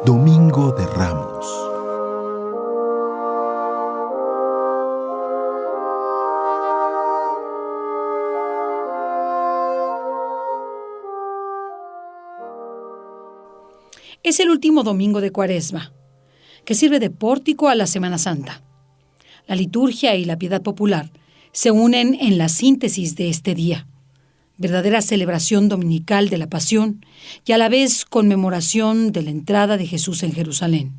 Domingo de Ramos. Es el último domingo de Cuaresma, que sirve de pórtico a la Semana Santa. La liturgia y la piedad popular se unen en la síntesis de este día, verdadera celebración dominical de la Pasión y a la vez conmemoración de la entrada de Jesús en Jerusalén.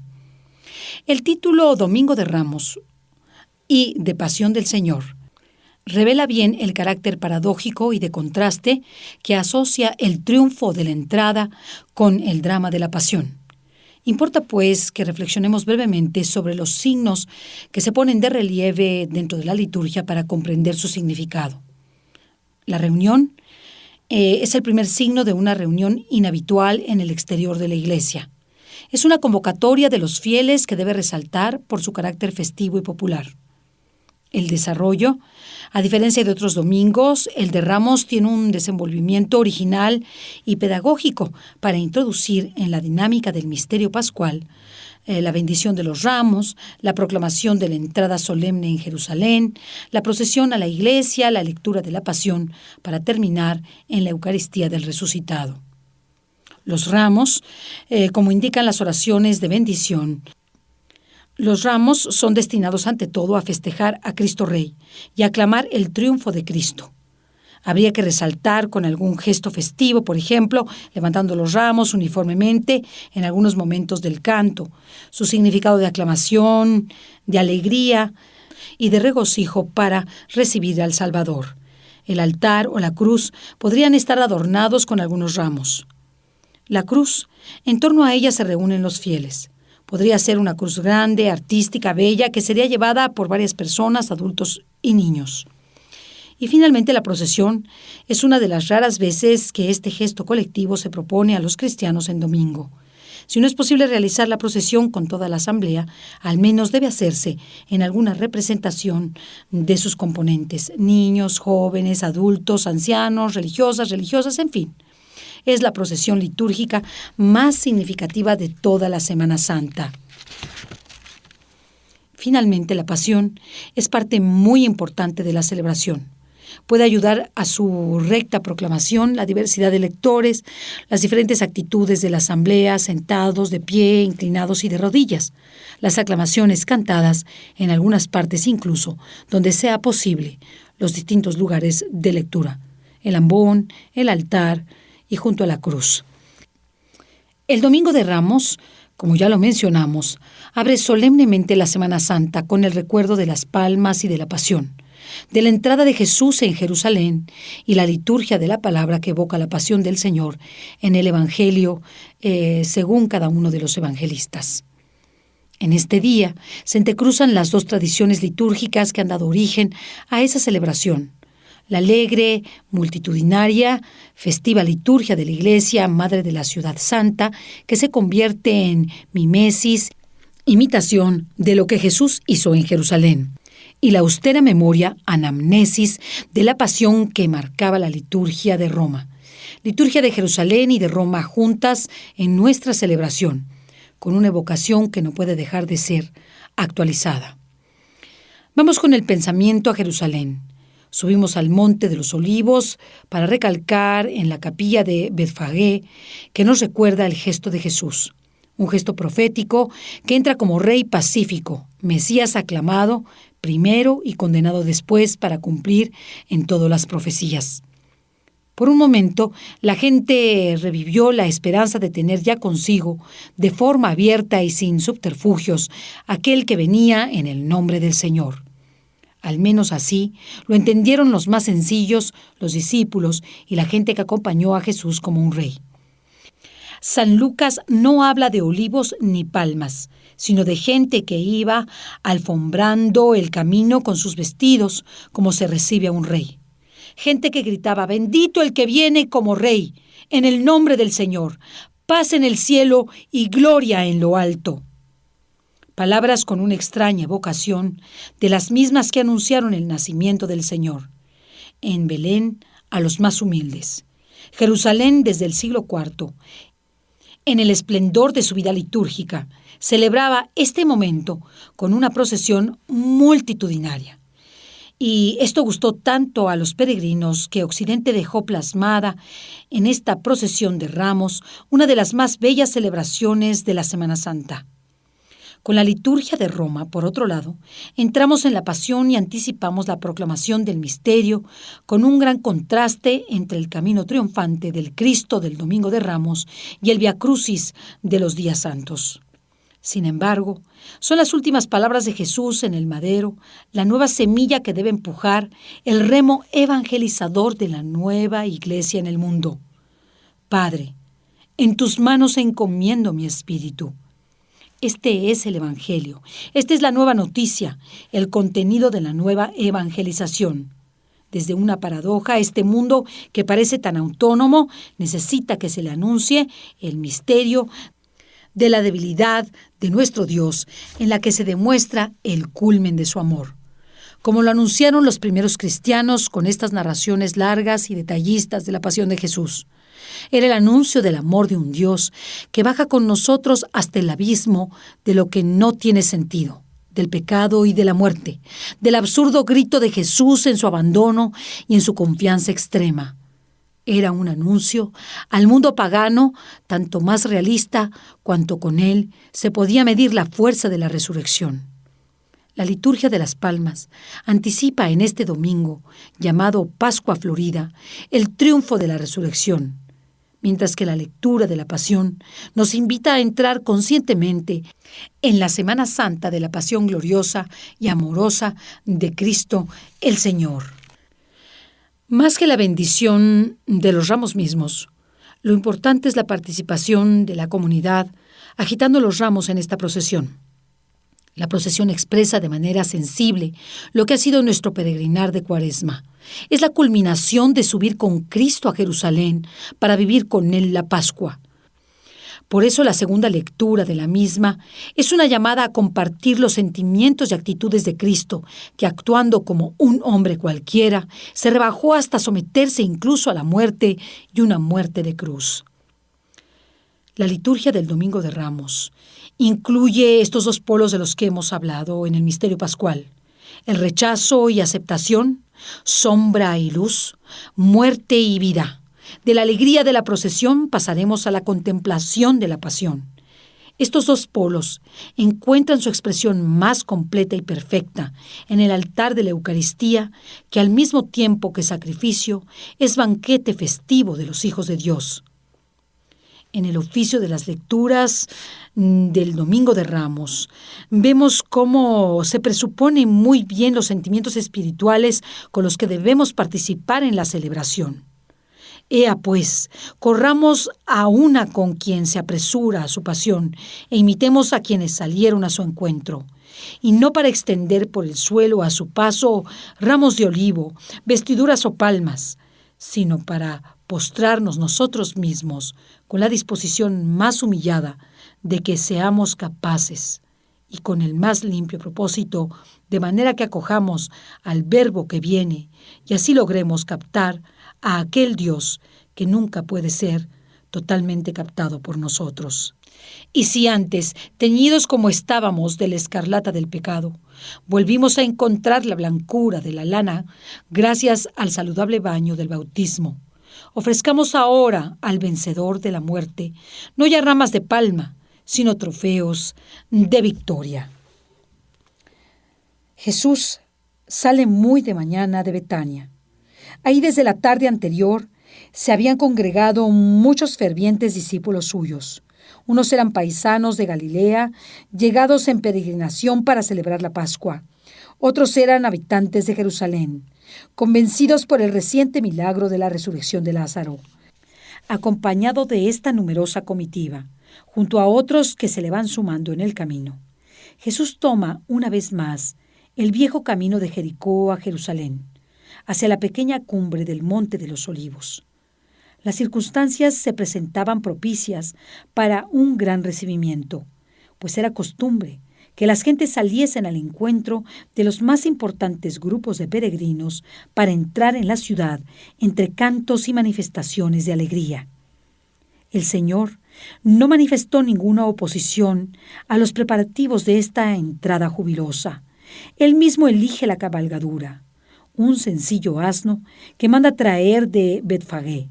El título Domingo de Ramos y de Pasión del Señor revela bien el carácter paradójico y de contraste que asocia el triunfo de la entrada con el drama de la Pasión. Importa, pues, que reflexionemos brevemente sobre los signos que se ponen de relieve dentro de la liturgia para comprender su significado. La reunión es el primer signo de una reunión inhabitual en el exterior de la Iglesia. Es una convocatoria de los fieles que debe resaltar por su carácter festivo y popular. El desarrollo, a diferencia de otros domingos, el de Ramos tiene un desenvolvimiento original y pedagógico para introducir en la dinámica del misterio pascual la bendición de los ramos, la proclamación de la entrada solemne en Jerusalén, la procesión a la iglesia, la lectura de la Pasión, para terminar en la Eucaristía del resucitado. Los ramos, como indican las oraciones de bendición, los ramos son destinados ante todo a festejar a Cristo Rey y a aclamar el triunfo de Cristo. Habría que resaltar con algún gesto festivo, por ejemplo, levantando los ramos uniformemente en algunos momentos del canto, su significado de aclamación, de alegría y de regocijo para recibir al Salvador. El altar o la cruz podrían estar adornados con algunos ramos. La cruz, en torno a ella se reúnen los fieles. Podría ser una cruz grande, artística, bella, que sería llevada por varias personas, adultos y niños. Y finalmente la procesión es una de las raras veces que este gesto colectivo se propone a los cristianos en domingo. Si no es posible realizar la procesión con toda la asamblea, al menos debe hacerse en alguna representación de sus componentes, niños, jóvenes, adultos, ancianos, religiosas, en fin. Es la procesión litúrgica más significativa de toda la Semana Santa. Finalmente, la Pasión es parte muy importante de la celebración. Puede ayudar a su recta proclamación la diversidad de lectores, las diferentes actitudes de la asamblea, sentados, de pie, inclinados y de rodillas, las aclamaciones cantadas, en algunas partes incluso, donde sea posible, los distintos lugares de lectura, el ambón, el altar y junto a la cruz. El Domingo de Ramos, como ya lo mencionamos, abre solemnemente la Semana Santa con el recuerdo de las palmas y de la Pasión, de la entrada de Jesús en Jerusalén y la liturgia de la palabra que evoca la pasión del Señor en el Evangelio según cada uno de los evangelistas. En este día se entrecruzan las dos tradiciones litúrgicas que han dado origen a esa celebración: la alegre, multitudinaria, festiva liturgia de la Iglesia, Madre de la Ciudad Santa, que se convierte en mimesis, imitación de lo que Jesús hizo en Jerusalén, y la austera memoria, anamnesis, de la pasión que marcaba la liturgia de Roma. Liturgia de Jerusalén y de Roma juntas en nuestra celebración, con una evocación que no puede dejar de ser actualizada. Vamos con el pensamiento a Jerusalén. Subimos al Monte de los Olivos para recalcar en la capilla de Betfagé que nos recuerda el gesto de Jesús, un gesto profético que entra como rey pacífico, Mesías aclamado primero y condenado después para cumplir en todas las profecías. Por un momento, la gente revivió la esperanza de tener ya consigo, de forma abierta y sin subterfugios, aquel que venía en el nombre del Señor. Al menos así lo entendieron los más sencillos, los discípulos y la gente que acompañó a Jesús como un rey. San Lucas no habla de olivos ni palmas, sino de gente que iba alfombrando el camino con sus vestidos, como se recibe a un rey. Gente que gritaba: «Bendito el que viene como rey, en el nombre del Señor, paz en el cielo y gloria en lo alto». Palabras con una extraña evocación de las mismas que anunciaron el nacimiento del Señor. En Belén, a los más humildes. Jerusalén desde el siglo IV. En el esplendor de su vida litúrgica, celebraba este momento con una procesión multitudinaria. Y esto gustó tanto a los peregrinos que Occidente dejó plasmada en esta procesión de Ramos una de las más bellas celebraciones de la Semana Santa. Con la liturgia de Roma, por otro lado, entramos en la Pasión y anticipamos la proclamación del misterio con un gran contraste entre el camino triunfante del Cristo del Domingo de Ramos y el Vía Crucis de los días santos. Sin embargo, son las últimas palabras de Jesús en el madero, la nueva semilla que debe empujar el remo evangelizador de la nueva iglesia en el mundo. Padre, en tus manos encomiendo mi espíritu. Este es el Evangelio, esta es la nueva noticia, el contenido de la nueva evangelización. Desde una paradoja, este mundo que parece tan autónomo necesita que se le anuncie el misterio de la debilidad de nuestro Dios, en la que se demuestra el culmen de su amor. Como lo anunciaron los primeros cristianos con estas narraciones largas y detallistas de la pasión de Jesús. Era el anuncio del amor de un Dios que baja con nosotros hasta el abismo de lo que no tiene sentido, del pecado y de la muerte, del absurdo grito de Jesús en su abandono y en su confianza extrema. Era un anuncio al mundo pagano tanto más realista cuanto con él se podía medir la fuerza de la resurrección. La liturgia de las Palmas anticipa en este domingo, llamado Pascua Florida, el triunfo de la resurrección, mientras que la lectura de la Pasión nos invita a entrar conscientemente en la Semana Santa de la Pasión gloriosa y amorosa de Cristo el Señor. Más que la bendición de los ramos mismos, lo importante es la participación de la comunidad agitando los ramos en esta procesión. La procesión expresa de manera sensible lo que ha sido nuestro peregrinar de Cuaresma. Es la culminación de subir con Cristo a Jerusalén para vivir con Él la Pascua. Por eso la segunda lectura de la misma es una llamada a compartir los sentimientos y actitudes de Cristo, que actuando como un hombre cualquiera, se rebajó hasta someterse incluso a la muerte y una muerte de cruz. La liturgia del Domingo de Ramos incluye estos dos polos de los que hemos hablado en el misterio pascual: el rechazo y aceptación, sombra y luz, muerte y vida. De la alegría de la procesión pasaremos a la contemplación de la pasión. Estos dos polos encuentran su expresión más completa y perfecta en el altar de la Eucaristía, que al mismo tiempo que sacrificio es banquete festivo de los hijos de Dios. En el oficio de las lecturas del Domingo de Ramos, vemos cómo se presuponen muy bien los sentimientos espirituales con los que debemos participar en la celebración. Ea pues, corramos a una con quien se apresura a su pasión e imitemos a quienes salieron a su encuentro, y no para extender por el suelo a su paso ramos de olivo, vestiduras o palmas, sino para postrarnos nosotros mismos con la disposición más humillada de que seamos capaces y con el más limpio propósito, de manera que acojamos al Verbo que viene y así logremos captar a aquel Dios que nunca puede ser totalmente captado por nosotros. Y si antes, teñidos como estábamos de la escarlata del pecado, volvimos a encontrar la blancura de la lana gracias al saludable baño del bautismo, ofrezcamos ahora al vencedor de la muerte no ya ramas de palma, sino trofeos de victoria. Jesús sale muy de mañana de Betania. Ahí desde la tarde anterior se habían congregado muchos fervientes discípulos suyos. Unos eran paisanos de Galilea, llegados en peregrinación para celebrar la Pascua. Otros eran habitantes de Jerusalén, convencidos por el reciente milagro de la resurrección de Lázaro. Acompañado de esta numerosa comitiva, junto a otros que se le van sumando en el camino, Jesús toma una vez más el viejo camino de Jericó a Jerusalén, hacia la pequeña cumbre del Monte de los Olivos. Las circunstancias se presentaban propicias para un gran recibimiento, pues era costumbre que las gentes saliesen al encuentro de los más importantes grupos de peregrinos para entrar en la ciudad entre cantos y manifestaciones de alegría. El Señor no manifestó ninguna oposición a los preparativos de esta entrada jubilosa. Él mismo elige la cabalgadura, un sencillo asno que manda traer de Betfagé,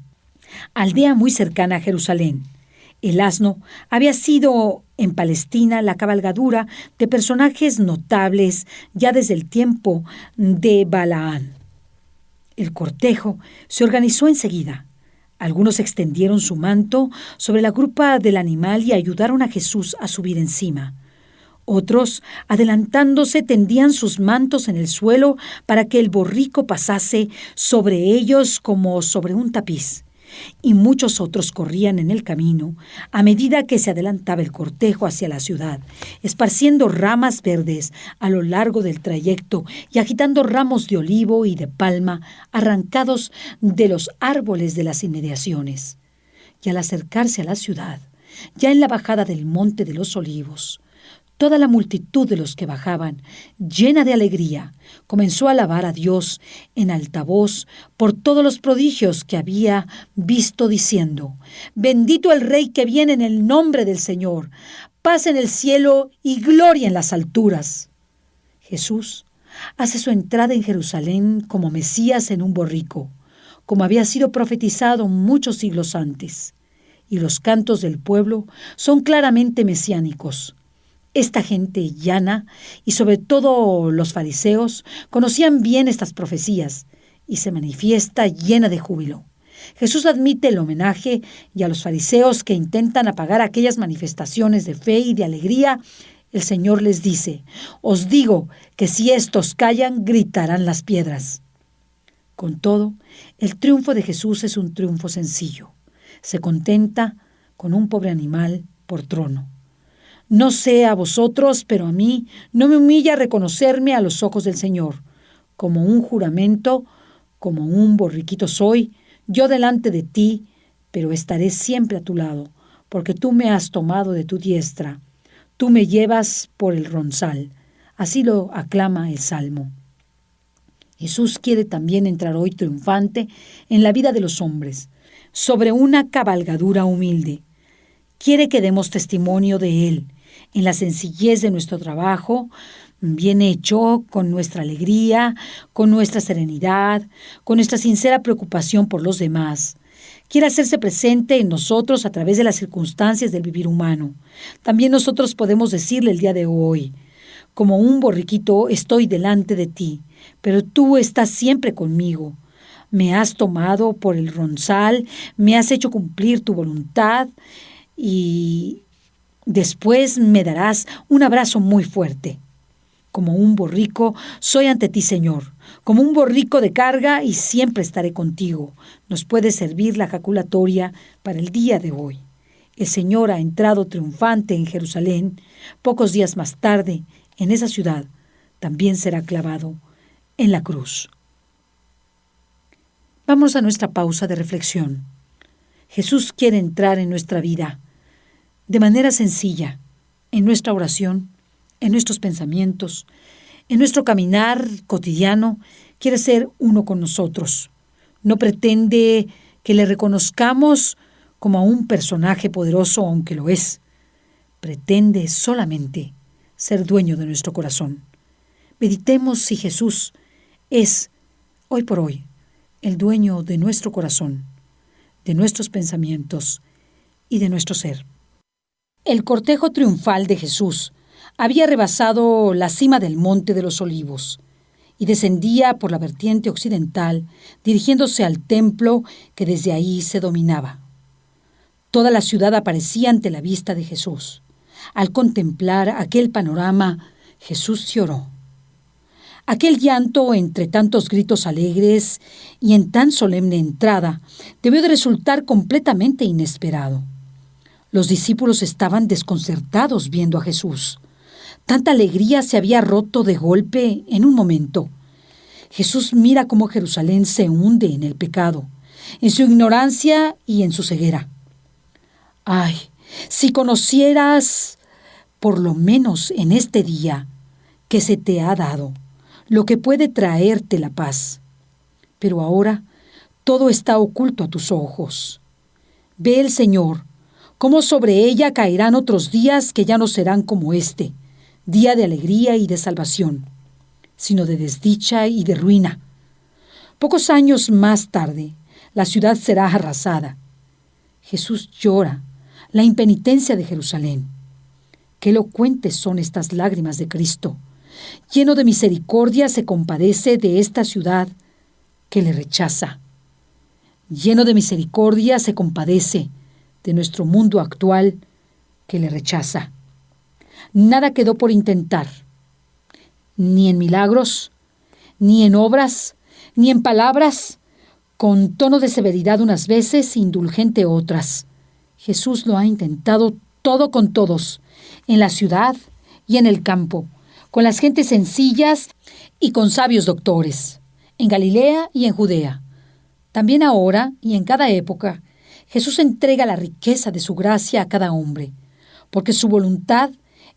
aldea muy cercana a Jerusalén. El asno había sido en Palestina la cabalgadura de personajes notables ya desde el tiempo de Balaán. El cortejo se organizó enseguida. Algunos extendieron su manto sobre la grupa del animal y ayudaron a Jesús a subir encima. Otros, adelantándose, tendían sus mantos en el suelo para que el borrico pasase sobre ellos como sobre un tapiz. Y muchos otros corrían en el camino a medida que se adelantaba el cortejo hacia la ciudad, esparciendo ramas verdes a lo largo del trayecto y agitando ramos de olivo y de palma arrancados de los árboles de las inmediaciones. Y al acercarse a la ciudad, ya en la bajada del Monte de los Olivos, toda la multitud de los que bajaban, llena de alegría, comenzó a alabar a Dios en alta voz por todos los prodigios que había visto, diciendo: «Bendito el Rey que viene en el nombre del Señor, paz en el cielo y gloria en las alturas». Jesús hace su entrada en Jerusalén como Mesías en un borrico, como había sido profetizado muchos siglos antes, y los cantos del pueblo son claramente mesiánicos. Esta gente llana, y sobre todo los fariseos, conocían bien estas profecías, y se manifiesta llena de júbilo. Jesús admite el homenaje, y a los fariseos que intentan apagar aquellas manifestaciones de fe y de alegría, el Señor les dice: «Os digo que si estos callan, gritarán las piedras». Con todo, el triunfo de Jesús es un triunfo sencillo. Se contenta con un pobre animal por trono. «No sé a vosotros, pero a mí no me humilla reconocerme a los ojos del Señor. Como un juramento, como un borriquito soy, yo delante de ti, pero estaré siempre a tu lado, porque tú me has tomado de tu diestra. Tú me llevas por el ronzal». Así lo aclama el Salmo. Jesús quiere también entrar hoy triunfante en la vida de los hombres, sobre una cabalgadura humilde. Quiere que demos testimonio de Él, en la sencillez de nuestro trabajo, bien hecho, con nuestra alegría, con nuestra serenidad, con nuestra sincera preocupación por los demás. Quiere hacerse presente en nosotros a través de las circunstancias del vivir humano. También nosotros podemos decirle el día de hoy: «Como un borriquito estoy delante de ti, pero tú estás siempre conmigo. Me has tomado por el ronzal, me has hecho cumplir tu voluntad y después me darás un abrazo muy fuerte. Como un borrico soy ante ti, Señor, como un borrico de carga, y siempre estaré contigo». Nos puede servir la jaculatoria para el día de hoy. El Señor ha entrado triunfante en Jerusalén. Pocos días más tarde, en esa ciudad, también será clavado en la cruz. Vamos a nuestra pausa de reflexión. Jesús quiere entrar en nuestra vida de manera sencilla, en nuestra oración, en nuestros pensamientos, en nuestro caminar cotidiano. Quiere ser uno con nosotros. No pretende que le reconozcamos como a un personaje poderoso, aunque lo es. Pretende solamente ser dueño de nuestro corazón. Meditemos si Jesús es, hoy por hoy, el dueño de nuestro corazón, de nuestros pensamientos y de nuestro ser. El cortejo triunfal de Jesús había rebasado la cima del Monte de los Olivos y descendía por la vertiente occidental, dirigiéndose al templo que desde ahí se dominaba. Toda la ciudad aparecía ante la vista de Jesús. Al contemplar aquel panorama, Jesús lloró. Aquel llanto, entre tantos gritos alegres y en tan solemne entrada, debió de resultar completamente inesperado. Los discípulos estaban desconcertados viendo a Jesús. Tanta alegría se había roto de golpe en un momento. Jesús mira cómo Jerusalén se hunde en el pecado, en su ignorancia y en su ceguera. ¡Ay! Si conocieras, por lo menos en este día, que se te ha dado, lo que puede traerte la paz. Pero ahora todo está oculto a tus ojos. Ve el Señor, cómo sobre ella caerán otros días que ya no serán como este, día de alegría y de salvación, sino de desdicha y de ruina. Pocos años más tarde, la ciudad será arrasada. Jesús llora la impenitencia de Jerusalén. Qué elocuentes son estas lágrimas de Cristo. Lleno de misericordia se compadece de esta ciudad que le rechaza. Lleno de misericordia se compadece de nuestro mundo actual que le rechaza. Nada quedó por intentar, ni en milagros, ni en obras, ni en palabras, con tono de severidad unas veces, indulgente otras. Jesús lo ha intentado todo con todos, en la ciudad y en el campo, con las gentes sencillas y con sabios doctores, en Galilea y en Judea. También ahora y en cada época, Jesús entrega la riqueza de su gracia a cada hombre, porque su voluntad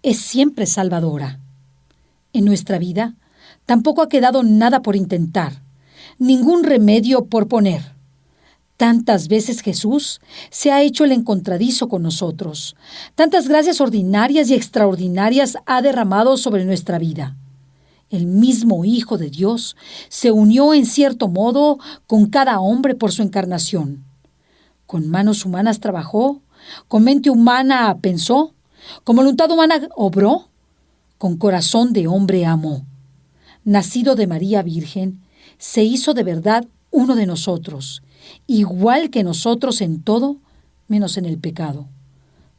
es siempre salvadora. En nuestra vida tampoco ha quedado nada por intentar, ningún remedio por poner. Tantas veces Jesús se ha hecho el encontradizo con nosotros, tantas gracias ordinarias y extraordinarias ha derramado sobre nuestra vida. El mismo Hijo de Dios se unió en cierto modo con cada hombre por su encarnación. Con manos humanas trabajó, con mente humana pensó, con voluntad humana obró, con corazón de hombre amó. Nacido de María Virgen, se hizo de verdad uno de nosotros, igual que nosotros en todo, menos en el pecado.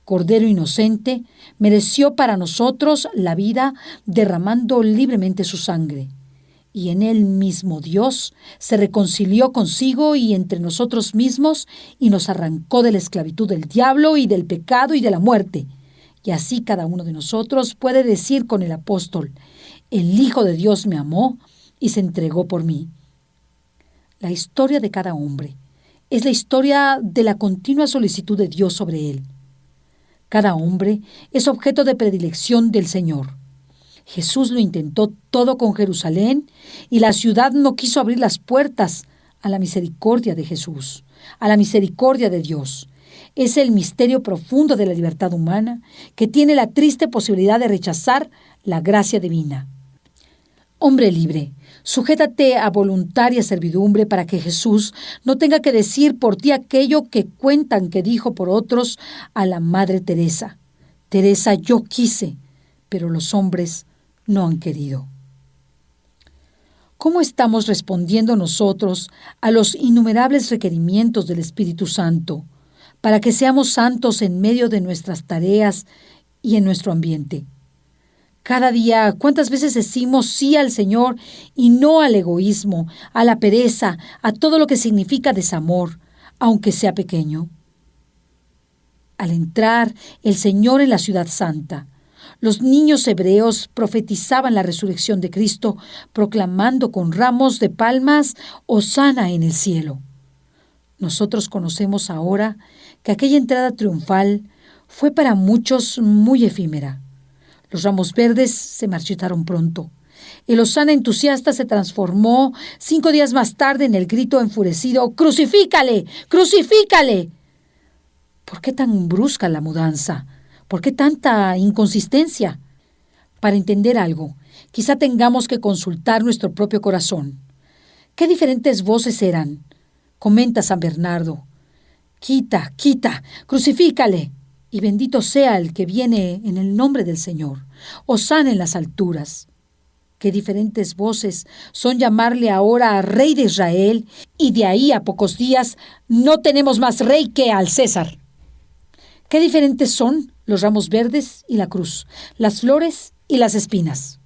Cordero inocente, mereció para nosotros la vida derramando libremente su sangre. Y en él mismo Dios se reconcilió consigo y entre nosotros mismos y nos arrancó de la esclavitud del diablo y del pecado y de la muerte. Y así cada uno de nosotros puede decir con el apóstol: el Hijo de Dios me amó y se entregó por mí. La historia de cada hombre es la historia de la continua solicitud de Dios sobre él. Cada hombre es objeto de predilección del Señor. Jesús lo intentó todo con Jerusalén y la ciudad no quiso abrir las puertas a la misericordia de Jesús, a la misericordia de Dios. Es el misterio profundo de la libertad humana que tiene la triste posibilidad de rechazar la gracia divina. Hombre libre, sujétate a voluntaria servidumbre para que Jesús no tenga que decir por ti aquello que cuentan que dijo por otros a la Madre Teresa. Teresa, yo quise, pero los hombres no han querido. ¿Cómo estamos respondiendo nosotros a los innumerables requerimientos del Espíritu Santo para que seamos santos en medio de nuestras tareas y en nuestro ambiente? Cada día, ¿cuántas veces decimos sí al Señor y no al egoísmo, a la pereza, a todo lo que significa desamor, aunque sea pequeño? Al entrar el Señor en la ciudad santa, los niños hebreos profetizaban la resurrección de Cristo, proclamando con ramos de palmas: Hosana en el cielo. Nosotros conocemos ahora que aquella entrada triunfal fue para muchos muy efímera. Los ramos verdes se marchitaron pronto. El hosana entusiasta se transformó 5 días más tarde en el grito enfurecido: ¡Crucifícale! ¡Crucifícale! ¿Por qué tan brusca la mudanza? ¿Por qué tanta inconsistencia? Para entender algo, quizá tengamos que consultar nuestro propio corazón. ¿Qué diferentes voces eran? Comenta San Bernardo: quita, quita, crucifícale. Y bendito sea el que viene en el nombre del Señor. Hosana en las alturas. Qué diferentes voces son llamarle ahora a Rey de Israel, y de ahí a pocos días no tenemos más rey que al César. Qué diferentes son los ramos verdes y la cruz, las flores y las espinas.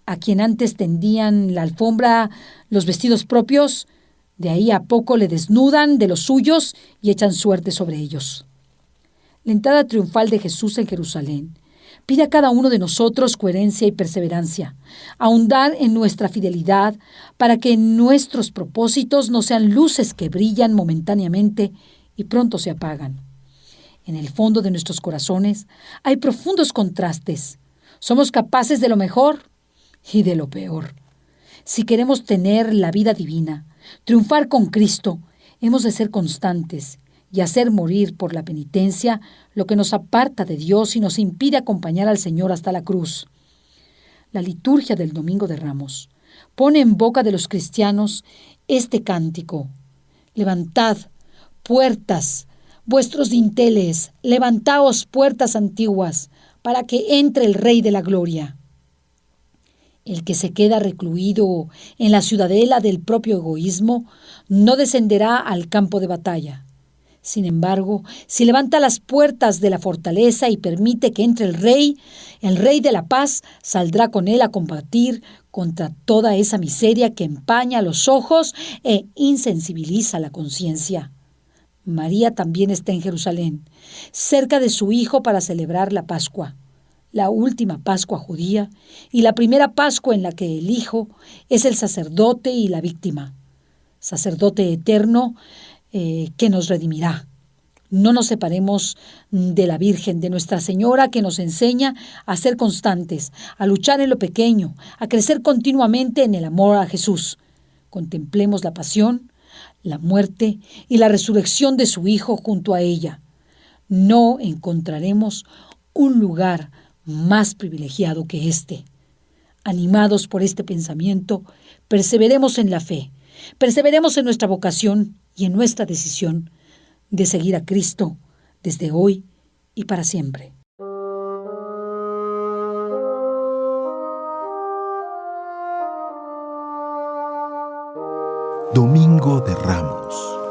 A quien antes tendían la alfombra los vestidos propios, de ahí a poco le desnudan de los suyos y echan suerte sobre ellos. La entrada triunfal de Jesús en Jerusalén pide a cada uno de nosotros coherencia y perseverancia, ahondar en nuestra fidelidad para que nuestros propósitos no sean luces que brillan momentáneamente y pronto se apagan. En el fondo de nuestros corazones hay profundos contrastes. Somos capaces de lo mejor y de lo peor. Si queremos tener la vida divina, triunfar con Cristo, hemos de ser constantes y hacer morir por la penitencia lo que nos aparta de Dios y nos impide acompañar al Señor hasta la cruz. La liturgia del Domingo de Ramos pone en boca de los cristianos este cántico: levantad, puertas, vuestros dinteles, levantaos, puertas antiguas, para que entre el Rey de la Gloria. El que se queda recluido en la ciudadela del propio egoísmo no descenderá al campo de batalla. Sin embargo, si levanta las puertas de la fortaleza y permite que entre el Rey de la paz saldrá con él a combatir contra toda esa miseria que empaña los ojos e insensibiliza la conciencia. María también está en Jerusalén, cerca de su Hijo para celebrar la Pascua, la última Pascua judía y la primera Pascua en la que el Hijo es el sacerdote y la víctima, sacerdote eterno que nos redimirá. No nos separemos de la Virgen, de Nuestra Señora, que nos enseña a ser constantes, a luchar en lo pequeño, a crecer continuamente en el amor a Jesús. Contemplemos la pasión, la muerte y la resurrección de su Hijo junto a ella. No encontraremos un lugar más privilegiado que este. Animados por este pensamiento, perseveremos en la fe, perseveremos en nuestra vocación y en nuestra decisión de seguir a Cristo desde hoy y para siempre. Domingo de Ramos.